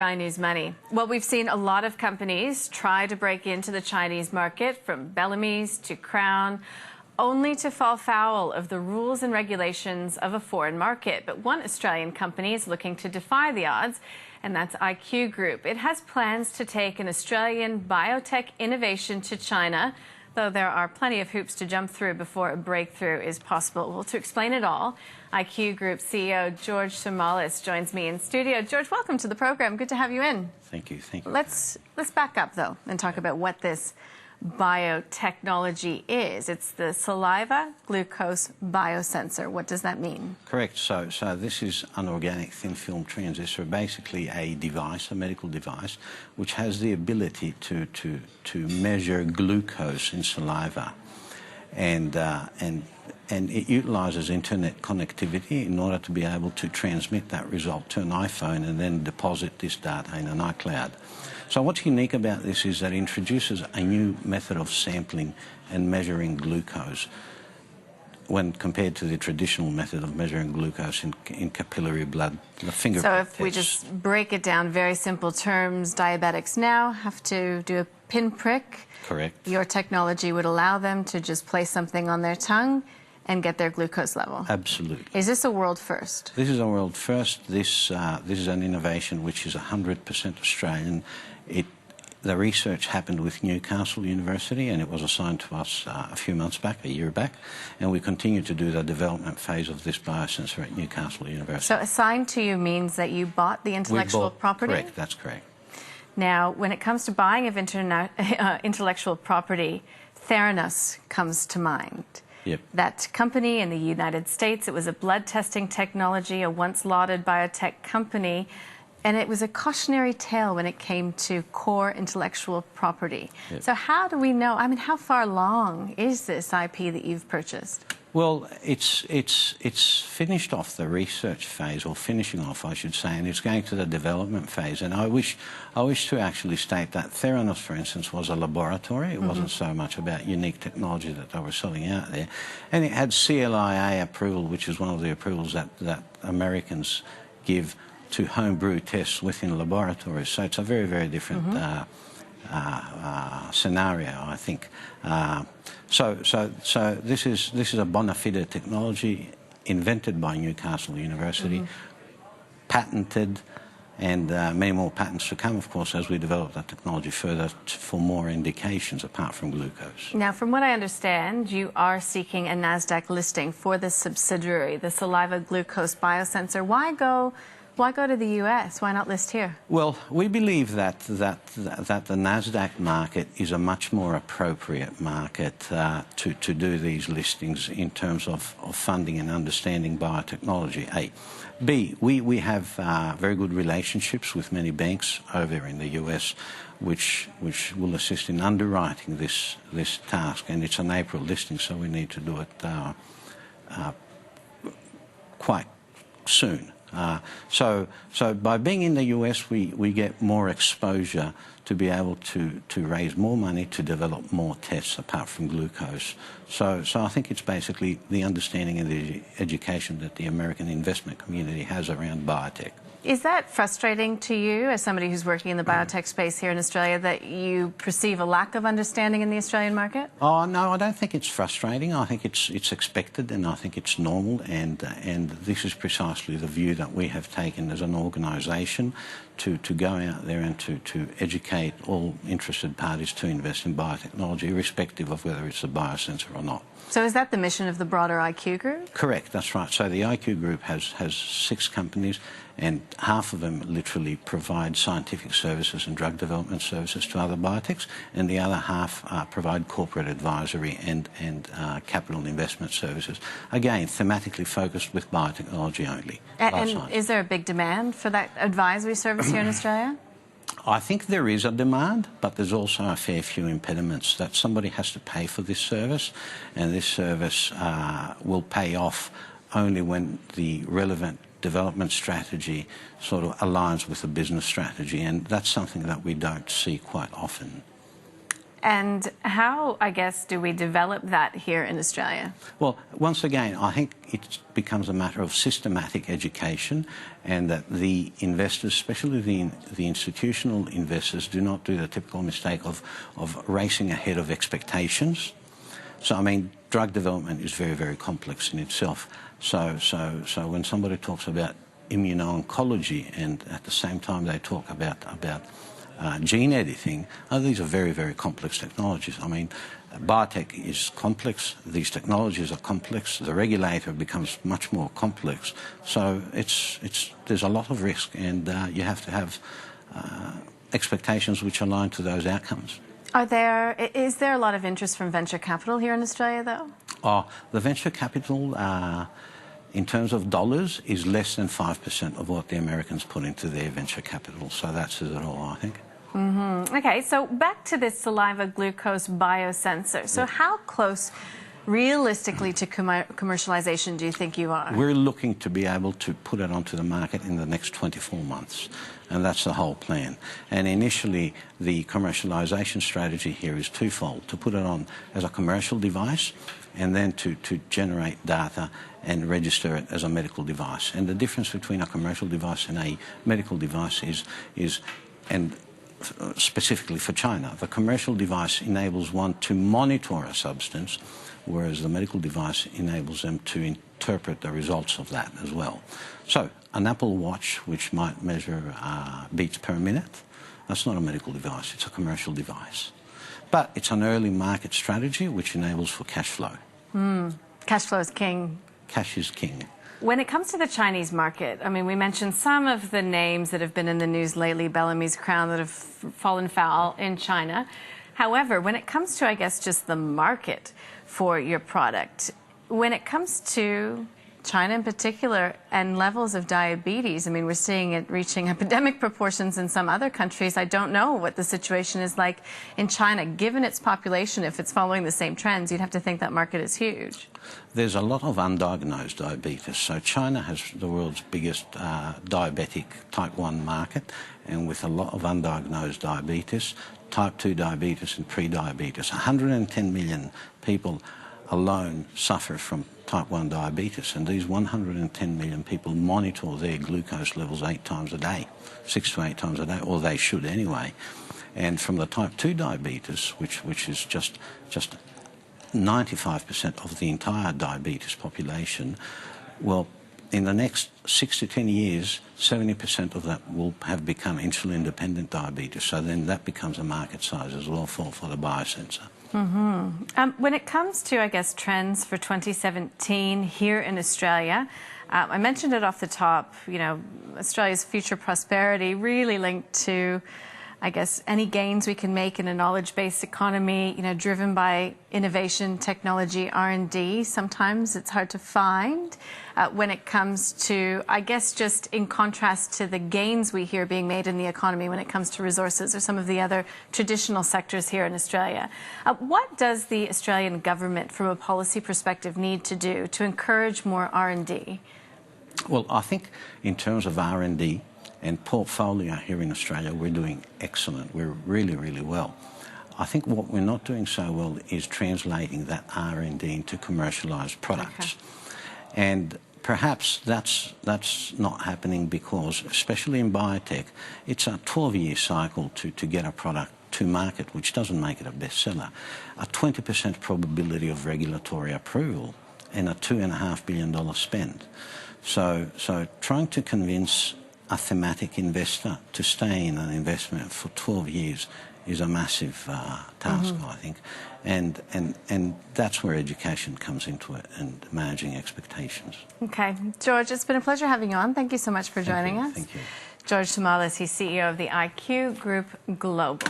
SkyNews Money. Well, we've seen a lot of companies try to break into the Chinese market, from Bellamy's to Crown, only to fall foul of the rules and regulations of a foreign market. But one Australian company is looking to defy the odds, and that's IQ Group. It has plans to take an Australian biotech innovation to China, though there are plenty of hoops to jump through before a breakthrough is possible. Well, to explain it all, IQ Group CEO George Syrmalis joins me in studio. George, welcome to the program. Good to have you in. Thank you. Thank you. Let's back up, though, and talk about what this biotechnology is. It's the saliva glucose biosensor. What does that mean? Correct. So this is an organic thin film transistor, basically a device, a medical device, which has the ability to measure glucose in saliva, and it utilises internet connectivity in order to be able to transmit that result to an iPhone and then deposit this data in an iCloud. So what's unique about this is that it introduces a new method of sampling and measuring glucose when compared to the traditional method of measuring glucose in capillary blood, the finger So if tests. we just break it down, very simple terms, diabetics now have to do a pinprick. Correct. Your technology would allow them to just place something on their tongue and get their glucose level. Absolutely. Is this a world first? This is a world first. This is an innovation which is 100% Australian. The research happened with Newcastle University, and it was assigned to us a few months back, a year back, and we continue to do the development phase of this biosensor at Newcastle University. So assigned to you means that you bought the intellectual property? Correct, that's correct. Now, when it comes to buying of intellectual property, Theranos comes to mind. Yep. That company in the United States, it was a blood testing technology, a once lauded biotech company, and it was a cautionary tale when it came to core intellectual property. Yep. So how do we know, I mean, how far along is this IP that you've purchased? Well, it's finished off the research phase, or finishing off, I should say, and it's going to the development phase. And I wish to actually state that Theranos, for instance, was a laboratory. It wasn't so much about unique technology that they were selling out there. And it had CLIA approval, which is one of the approvals that Americans give to homebrew tests within laboratories. So it's a very, very different scenario, I think. So this is a bona fide technology invented by Newcastle University, patented, and many more patents to come, of course, as we develop that technology further for more indications apart from glucose. Now, from what I understand, you are seeking a NASDAQ listing for this subsidiary, the saliva glucose biosensor. Why go to the US? Why not list here? Well, we believe that the NASDAQ market is a much more appropriate market to do these listings in terms of funding and understanding biotechnology, A. B, we have very good relationships with many banks over in the US, which will assist in underwriting this task, and it's an April listing, so we need to do it quite soon. So by being in the US, we get more exposure to be able to raise more money to develop more tests apart from glucose. So I think it's basically the understanding and the education that the American investment community has around biotech. Is that frustrating to you, as somebody who's working in the biotech space here in Australia, that you perceive a lack of understanding in the Australian market? Oh, no, I don't think it's frustrating. I think it's expected, and I think it's normal, and this is precisely the view that we have taken as an organisation to go out there and to educate all interested parties to invest in biotechnology, irrespective of whether it's a biosensor or not. So is that the mission of the broader IQ Group? Correct, that's right. So the IQ Group has 6 companies, and half of them literally provide scientific services and drug development services to other biotechs, and the other half provide corporate advisory and capital investment services. Again, thematically focused with biotechnology only. And is there a big demand for that advisory service here in Australia? I think there is a demand, but there's also a fair few impediments that somebody has to pay for this service, and this service will pay off only when the relevant development strategy sort of aligns with the business strategy, and that's something that we don't see quite often. And how, I guess, do we develop that here in Australia? Well, once again, I think it becomes a matter of systematic education, and that the investors, especially the institutional investors, do not do the typical mistake of racing ahead of expectations. So, I mean, drug development is very, very complex in itself. So when somebody talks about immuno-oncology and at the same time they talk about gene editing, these are very, very complex technologies. I mean, biotech is complex, these technologies are complex, the regulator becomes much more complex. So there's a lot of risk, and you have to have expectations which align to those outcomes. Is there a lot of interest from venture capital here in Australia, though? The venture capital, in terms of dollars, is less than 5% of what the Americans put into their venture capital. So that says it all, I think. Mm-hmm. Okay, so back to this saliva glucose biosensor. So how close, realistically, to commercialization do you think you are? We're looking to be able to put it onto the market in the next 24 months. And that's the whole plan. And initially, the commercialization strategy here is twofold: to put it on as a commercial device, and then to generate data and register it as a medical device. And the difference between a commercial device and a medical device is specifically for China, the commercial device enables one to monitor a substance, whereas the medical device enables them to interpret the results of that as well. So an Apple Watch, which might measure beats per minute, that's not a medical device, it's a commercial device. But it's an early market strategy which enables for cash flow. Cash flow is king. Cash is king. When it comes to the Chinese market, I mean, we mentioned some of the names that have been in the news lately, Bellamy's, Crown, that have fallen foul in China. However, when it comes to, I guess, just the market for your product, when it comes to China in particular and levels of diabetes, I mean, we're seeing it reaching epidemic proportions in some other countries. I don't know what the situation is like in China. Given its population, if it's following the same trends, you'd have to think that market is huge. There's a lot of undiagnosed diabetes. So China has the world's biggest diabetic type 1 market, and with a lot of undiagnosed diabetes, type 2 diabetes and pre-diabetes. 110 million people alone suffer from type 1 diabetes, and these 110 million people monitor their glucose levels 8 times a day, 6 to 8 times a day, or they should anyway. And from the type 2 diabetes, which is just 95% of the entire diabetes population, well, in the next 6 to 10 years, 70% of that will have become insulin-dependent diabetes. So then that becomes a market size as well for the biosensor. Mm-hmm. When it comes to, I guess, trends for 2017 here in Australia, I mentioned it off the top, you know, Australia's future prosperity really linked to, I guess, any gains we can make in a knowledge-based economy, you know, driven by innovation, technology, R&D. Sometimes it's hard to find when it comes to, I guess, just in contrast to the gains we hear being made in the economy when it comes to resources or some of the other traditional sectors here in Australia. What does the Australian government, from a policy perspective, need to do to encourage more R&D? Well, I think in terms of R&D and portfolio here in Australia, we're doing excellent. We're really, really well. I think what we're not doing so well is translating that R&D into commercialised products. Okay. And perhaps that's not happening because, especially in biotech, it's a 12-year cycle to get a product to market, which doesn't make it a bestseller. A 20% probability of regulatory approval and a $2.5 billion spend. So trying to convince a thematic investor to stay in an investment for 12 years is a massive task, I think. And that's where education comes into it and managing expectations. Okay. George, it's been a pleasure having you on. Thank you so much for joining us. Thank you. George Syrmalis, he's CEO of the IQ Group Global.